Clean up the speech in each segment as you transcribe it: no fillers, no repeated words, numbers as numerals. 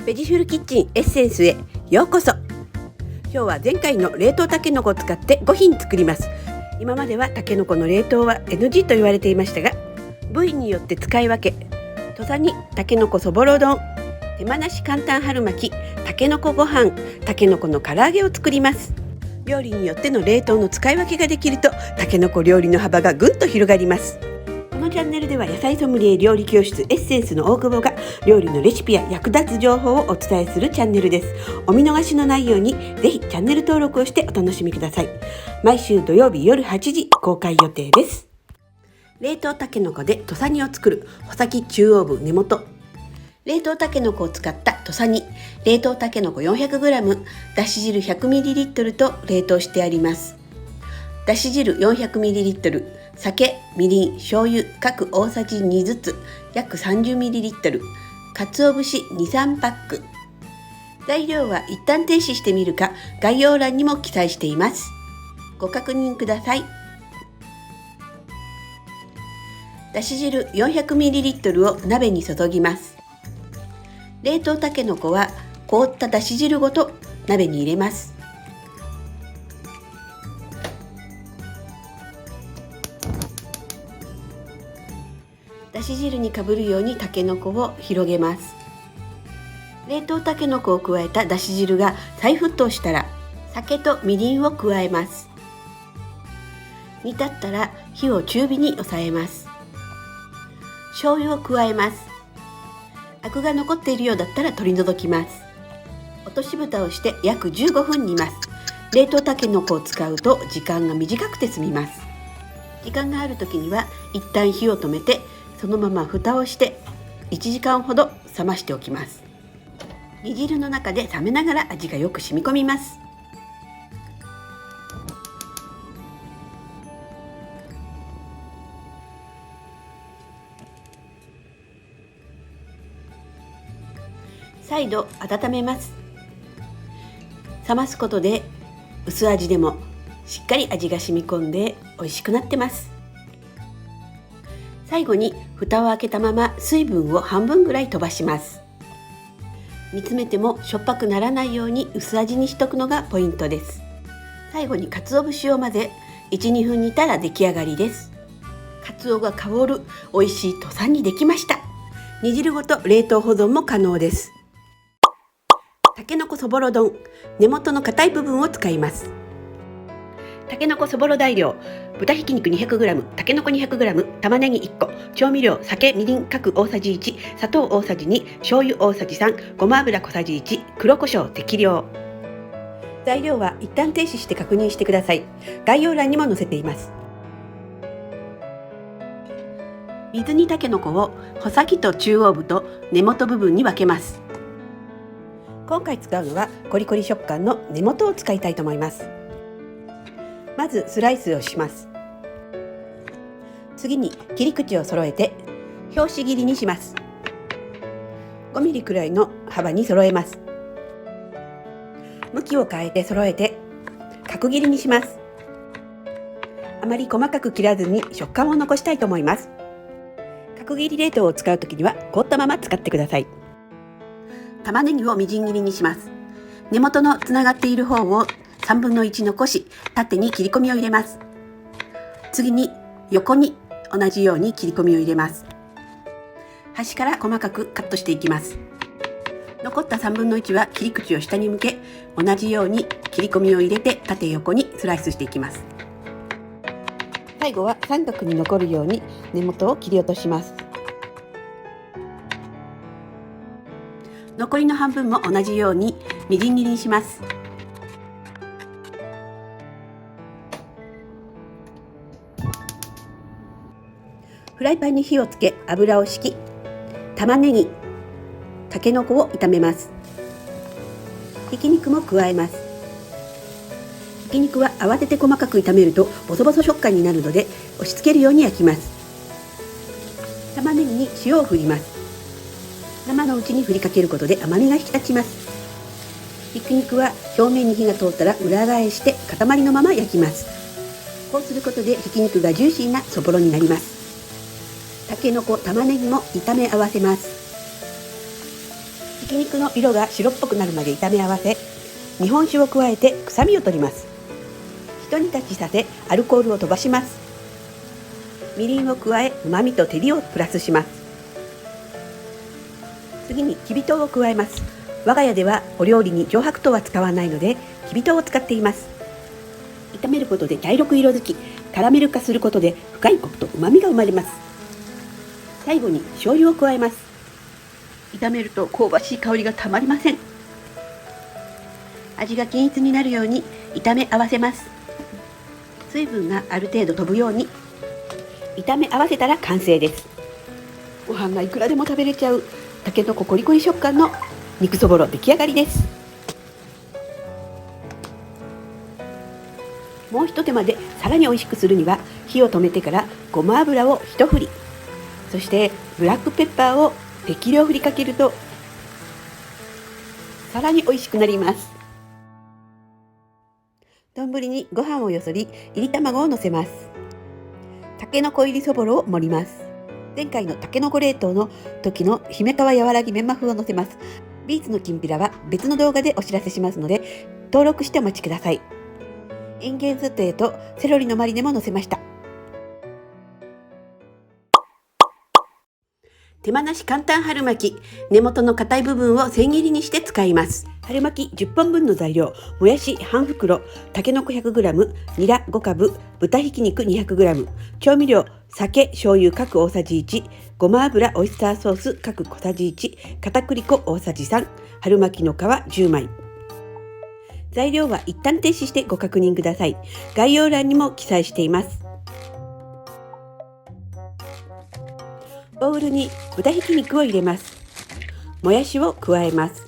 ベジフルキッチンエッセンスへようこそ。今日は前回の冷凍たけのこを使って5品作ります。今まではたけのこの冷凍は NG と言われていましたが、部位によって使い分け、土佐煮たけのこそぼろ丼、手間なし簡単春巻き、たけのこご飯、たけのこの唐揚げを作ります。料理によっての冷凍の使い分けができると、たけのこ料理の幅がぐんと広がります。このチャンネルでは野菜ソムリエ料理教室エッセンスの大久保が料理のレシピや役立つ情報をお伝えするチャンネルです。お見逃しのないようにぜひチャンネル登録をしてお楽しみください。毎週土曜日夜8時公開予定です。冷凍たけのこで土佐煮を作る穂先中央部根元。冷凍たけのこを使った土佐煮、冷凍たけのこ 400g、 だし汁 100ml と冷凍してあります。だし汁 400ml、 酒、みりん、醤油各大さじ2ずつ約 30ml、 鰹節 2,3 パック。材料は一旦停止してみるか概要欄にも記載しています。ご確認ください。だし汁 400ml を鍋に注ぎます。冷凍たけのこは凍っただし汁ごと鍋に入れます。だし汁にかぶるようにたけのこを広げます。冷凍たけのこを加えただし汁が再沸騰したら、酒とみりんを加えます。煮立ったら火を中火に抑えます。醤油を加えます。アクが残っているようだったら取り除きます。落とし蓋をして約15分煮ます。冷凍たけのこを使うと時間が短くて済みます。時間がある時には一旦火を止めて、そのまま蓋をして1時間ほど冷ましておきます。煮汁の中で冷めながら味がよく染み込みます。再度温めます。冷ますことで薄味でもしっかり味が染み込んで美味しくなってます。最後に蓋を開けたまま水分を半分ぐらい飛ばします。煮詰めてもしょっぱくならないように薄味にしとくのがポイントです。最後に鰹節を混ぜ 1,2 分煮たら出来上がりです。鰹が香る美味しい土佐煮できました。煮汁ごと冷凍保存も可能です。たけのこそぼろ丼、根元の硬い部分を使います。たけのこそぼろ材料、豚ひき肉 200g、 たけのこ 200g、 玉ねぎ1個、調味料酒、みりん各大さじ1、砂糖大さじ2、醤油大さじ3、ごま油小さじ1、黒胡椒適量。材料は一旦停止して確認してください。概要欄にも載せています。水煮たけのこを穂先と中央部と根元部分に分けます。今回使うのはコリコリ食感の根元を使いたいと思います。まずスライスをします。次に切り口を揃えて拍子切りにします。5ミリくらいの幅に揃えます。向きを変えて揃えて角切りにします。あまり細かく切らずに食感を残したいと思います。角切り冷凍を使うときには凍ったまま使ってください。玉ねぎをみじん切りにします。根元のつながっている方を3分の1残し、縦に切り込みを入れます。次に横に同じように切り込みを入れます。端から細かくカットしていきます。残った3分の1は切り口を下に向け、同じように切り込みを入れて縦横にスライスしていきます。最後は三角に残るように根元を切り落とします。残りの半分も同じようにみじん切りにします。フライパンに火をつけ油を敷き、玉ねぎ、たけのこを炒めます。ひき肉も加えます。ひき肉は慌てて細かく炒めるとボソボソ食感になるので押し付けるように焼きます。玉ねぎに塩を振ります。生のうちに振りかけることで甘みが引き立ちます。ひき肉は表面に火が通ったら裏返して塊のまま焼きます。こうすることでひき肉がジューシーなそぼろになります。たけのこ、玉ねぎも炒め合わせます。ひひき肉の色が白っぽくなるまで炒め合わせ、日本酒を加えて臭みを取ります。ひと煮立ちさせアルコールを飛ばします。みりんを加え旨味と照りをプラスします。次にきび糖を加えます。我が家ではお料理に上白糖は使わないのできび糖を使っています。炒めることで茶色く色づき、カラメル化することで深いコクと旨味が生まれます。最後に醤油を加えます。炒めると香ばしい香りがたまりません。味が均一になるように炒め合わせます。水分がある程度飛ぶように炒め合わせたら完成です。ご飯がいくらでも食べれちゃうたけのこコリコリ食感の肉そぼろ出来上がりです。もう一手間でさらに美味しくするには、火を止めてからごま油を一振り、そしてブラックペッパーを適量振りかけるとさらに美味しくなります。丼にご飯をよそり、いり卵をのせます。たけのこ入りそぼろを盛ります。前回のたけのこ冷凍の時の姫皮柔らぎメンマ風をのせます。ビーツのきんぴらは別の動画でお知らせしますので、登録してお待ちください。インゲンソテーとセロリのマリネものせました。手間なし簡単春巻き、根元の硬い部分を千切りにして使います。春巻き10本分の材料、もやし半袋、たけのこ 100g、ニラ5株、豚ひき肉 200g、調味料、酒、醤油各大さじ1、ごま油、オイスターソース各小さじ1、片栗粉大さじ3、春巻きの皮10枚。材料は一旦停止してご確認ください。概要欄にも記載しています。ボウルに豚ひき肉を入れます。もやしを加えます。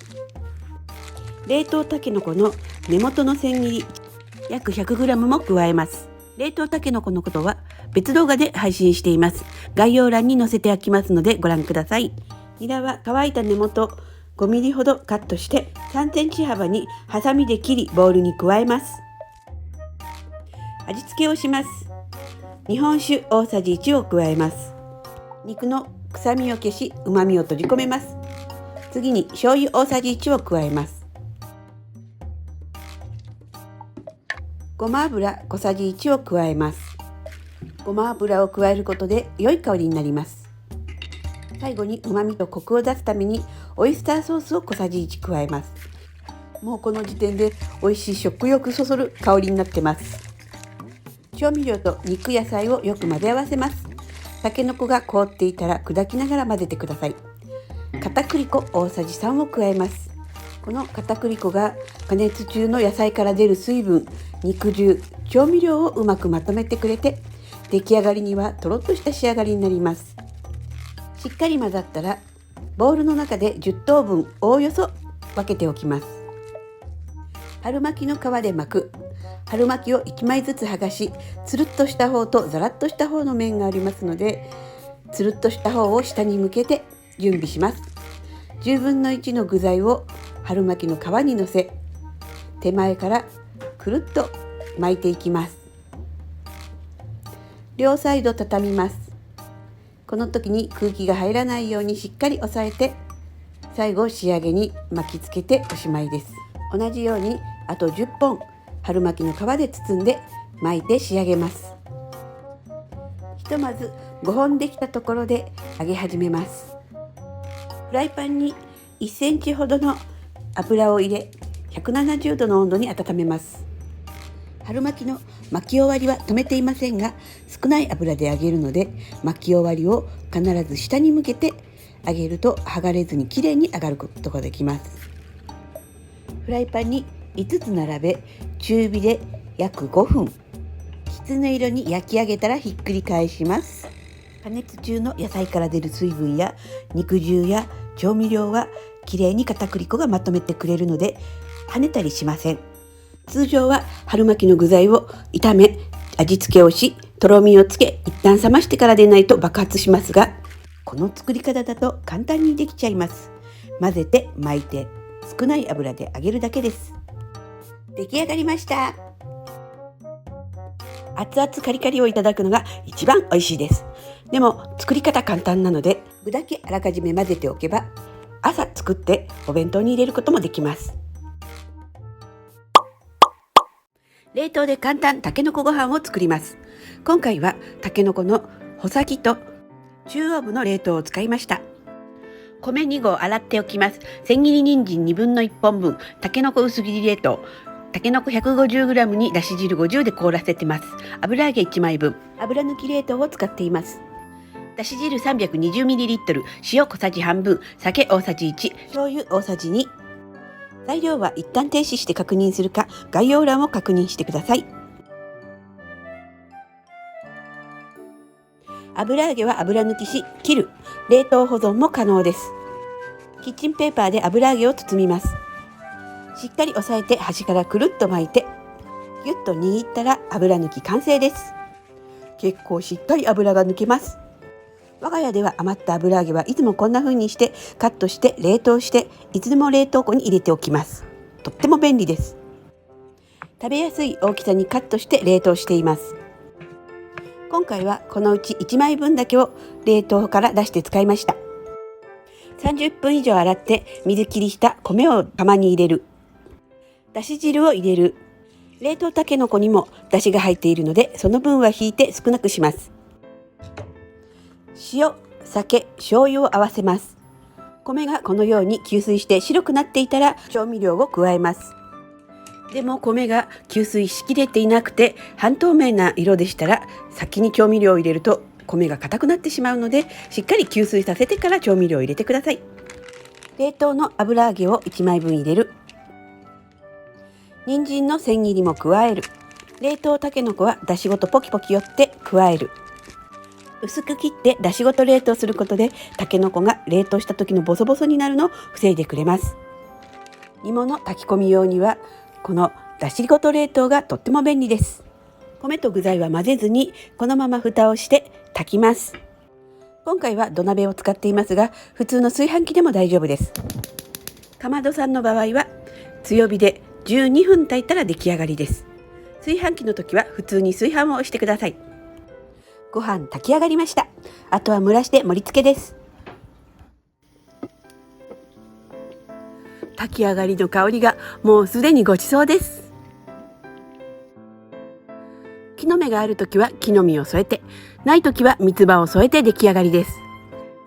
冷凍たけのこの根元の千切り約 100g も加えます。冷凍たけのこのことは別動画で配信しています。概要欄に載せておきますのでご覧ください。ニラは乾いた根元5ミリほどカットして3センチ幅にハサミで切りボウルに加えます。味付けをします。日本酒大さじ1を加えます。肉の臭みを消し旨味を閉じ込めます。次に醤油大さじ1を加えます。ごま油小さじ1を加えます。ごま油を加えることで良い香りになります。最後に旨味とコクを出すためにオイスターソースを小さじ1加えます。もうこの時点で美味しい食欲そそる香りになってます。調味料と肉野菜をよく混ぜ合わせます。たけのこが凍っていたら砕きながら混ぜてください。片栗粉大さじ3を加えます。この片栗粉が加熱中の野菜から出る水分、肉汁、調味料をうまくまとめてくれて、出来上がりにはとろっとした仕上がりになります。しっかり混ざったらボウルの中で10等分おおよそ分けておきます。春巻きの皮で巻く。春巻きを1枚ずつ剥がし、つるっとした方とザラッとした方の面がありますので、つるっとした方を下に向けて準備します。10分の1の具材を春巻きの皮にのせ、手前からくるっと巻いていきます。両サイド畳みます。この時に空気が入らないようにしっかり押さえて、最後仕上げに巻きつけておしまいです。同じようにあと10本春巻きの皮で包んで巻いて仕上げます。ひとまず5本できたところで揚げ始めます。フライパンに1センチほどの油を入れ、170度の温度に温めます。春巻きの巻き終わりは止めていませんが、少ない油で揚げるので、巻き終わりを必ず下に向けて揚げると剥がれずにきれいに揚がることができます。フライパンに5つ並べ、中火で約5分、きつね色に焼き上げたらひっくり返します。加熱中の野菜から出る水分や肉汁や調味料はきれいに片栗粉がまとめてくれるので跳ねたりしません。通常は春巻きの具材を炒め、味付けをし、とろみをつけ、一旦冷ましてからでないと爆発しますが、この作り方だと簡単にできちゃいます。混ぜて巻いて少ない油で揚げるだけです。出来上がりました。熱々カリカリをいただくのが一番美味しいです。でも作り方簡単なので、具だけあらかじめ混ぜておけば朝作ってお弁当に入れることもできます。冷凍で簡単たけのこご飯を作ります。今回はたけのこの穂先と中央部の冷凍を使いました。米2合洗っておきます。千切り人参1/2本分、たけのこ薄切り冷凍、たけのこ 150g にだし汁50で凍らせてます。油揚げ1枚分、油抜き冷凍を使っています。だし汁 320ml、 塩小さじ半分、酒大さじ1、醤油大さじ2。材料は一旦停止して確認するか、概要欄を確認してください。油揚げは油抜きし切る、冷凍保存も可能です。キッチンペーパーで油揚げを包みます。しっかり押さえて端からくるっと巻いてギュッと握ったら油抜き完成です。結構しっかり油が抜けます。我が家では余った油揚げはいつもこんな風にしてカットして冷凍していつでも冷凍庫に入れておきます。とっても便利です。食べやすい大きさにカットして冷凍しています。今回はこのうち1枚分だけを冷凍から出して使いました。30分以上洗って水切りした米を釜に入れる、だし汁を入れる、冷凍たけのこにもだしが入っているのでその分は引いて少なくします。塩、酒、醤油を合わせます。米がこのように吸水して白くなっていたら調味料を加えます。でも米が吸水しきれていなくて半透明な色でしたら先に調味料を入れると米が硬くなってしまうので、しっかり吸水させてから調味料を入れてください。冷凍の油揚げを1枚分入れる、人参の千切りも加える、冷凍たけのこはだしごとポキポキ寄って加える。薄く切ってだしごと冷凍することでたけのこが冷凍した時のボソボソになるのを防いでくれます。煮物炊き込み用にはこのだしごと冷凍がとっても便利です。米と具材は混ぜずにこのまま蓋をして炊きます。今回は土鍋を使っていますが普通の炊飯器でも大丈夫です。かまどさんの場合は強火で12分炊いたら出来上がりです。炊飯器の時は普通に炊飯をしてください。ご飯炊き上がりました。あとは蒸らして盛り付けです。炊き上がりの香りがもうすでにごちそうです。木の芽があるときは木の実を添えて、ないときは三つ葉を添えて出来上がりです。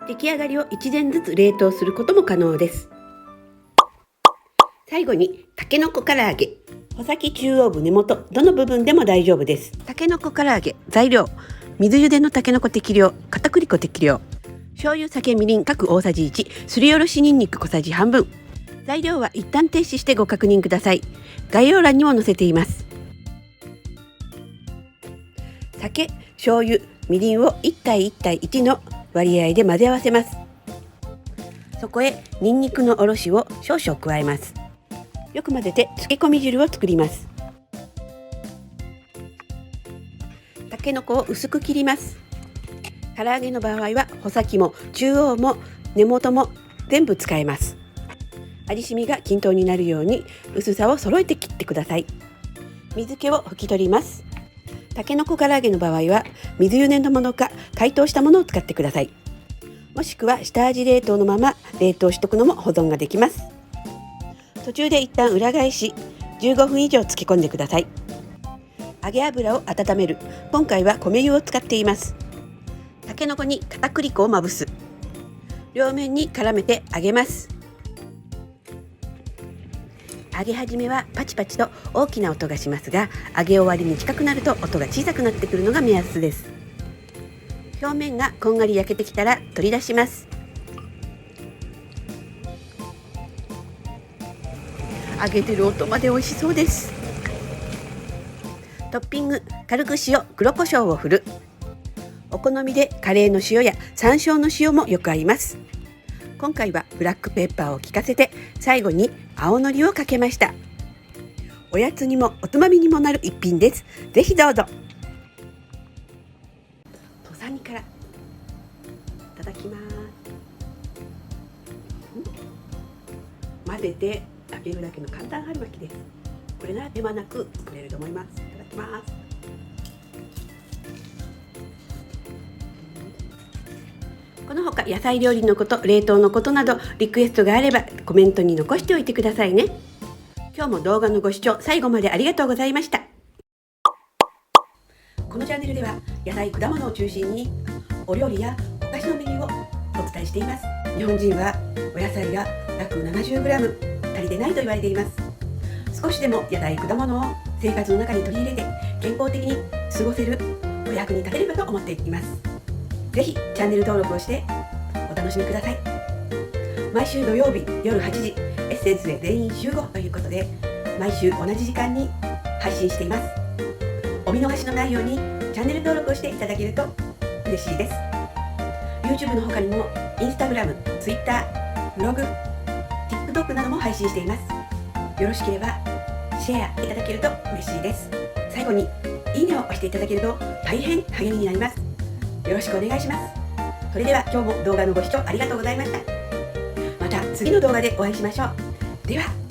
出来上がりを1膳ずつ冷凍することも可能です。最後にたけのこ唐揚げ、穂先、中央部、根元どの部分でも大丈夫です。たけのこ唐揚げ、材料、水茹でのたけのこ適量、片栗粉適量、醤油、酒、みりん各大さじ1、すりおろしにんにく小さじ半分。材料は一旦停止してご確認ください。概要欄にも載せています。酒、醤油、みりんを1対1対1の割合で混ぜ合わせます。そこへにんにくのおろしを少々加えます。よく混ぜて漬け込み汁を作ります。たけのこを薄く切ります。唐揚げの場合は穂先も中央も根元も全部使えます。味しみが均等になるように薄さを揃えて切ってください。水気を拭き取ります。たけのこ唐揚げの場合は水茹でのものか解凍したものを使ってください。もしくは下味冷凍のまま冷凍しておくのも保存ができます。途中で一旦裏返し15分以上漬け込んでください。揚げ油を温める。今回は米油を使っています。たけのこに片栗粉をまぶす。両面に絡めて揚げます。揚げ始めはパチパチと大きな音がしますが、揚げ終わりに近くなると音が小さくなってくるのが目安です。表面がこんがり焼けてきたら取り出します。揚げてる音まで美味しそうです。トッピング、軽く塩、黒胡椒を振る。お好みでカレーの塩や山椒の塩もよく合います。今回はブラックペッパーを効かせて最後に青のりをかけました。おやつにもおつまみにもなる一品です。ぜひどうぞ。土佐煮からいただきます。混ぜて揚げるだけの簡単春巻きです。これなら手間なく作れると思います。いただきます。この他野菜料理のこと、冷凍のことなどリクエストがあればコメントに残しておいてくださいね。今日も動画のご視聴最後までありがとうございました。このチャンネルでは野菜、果物を中心にお料理やお菓子のメニューをお伝えしています。日本人はお野菜が約 70g 足りてないと言われています。少しでも野菜、果物を生活の中に取り入れて健康的に過ごせるお役に立てればと思っています。ぜひチャンネル登録をしてお楽しみください。毎週土曜日夜8時エッセンスへ全員集合ということで毎週同じ時間に配信しています。お見逃しのないようにチャンネル登録をしていただけると嬉しいです。 YouTube の他にも Instagram、Twitter、ブログ、TikTok なども配信しています。よろしければシェアいただけると嬉しいです。最後にいいねを押していただけると大変励みになります。よろしくお願いします。それでは今日も動画のご視聴ありがとうございました。また次の動画でお会いしましょう。では。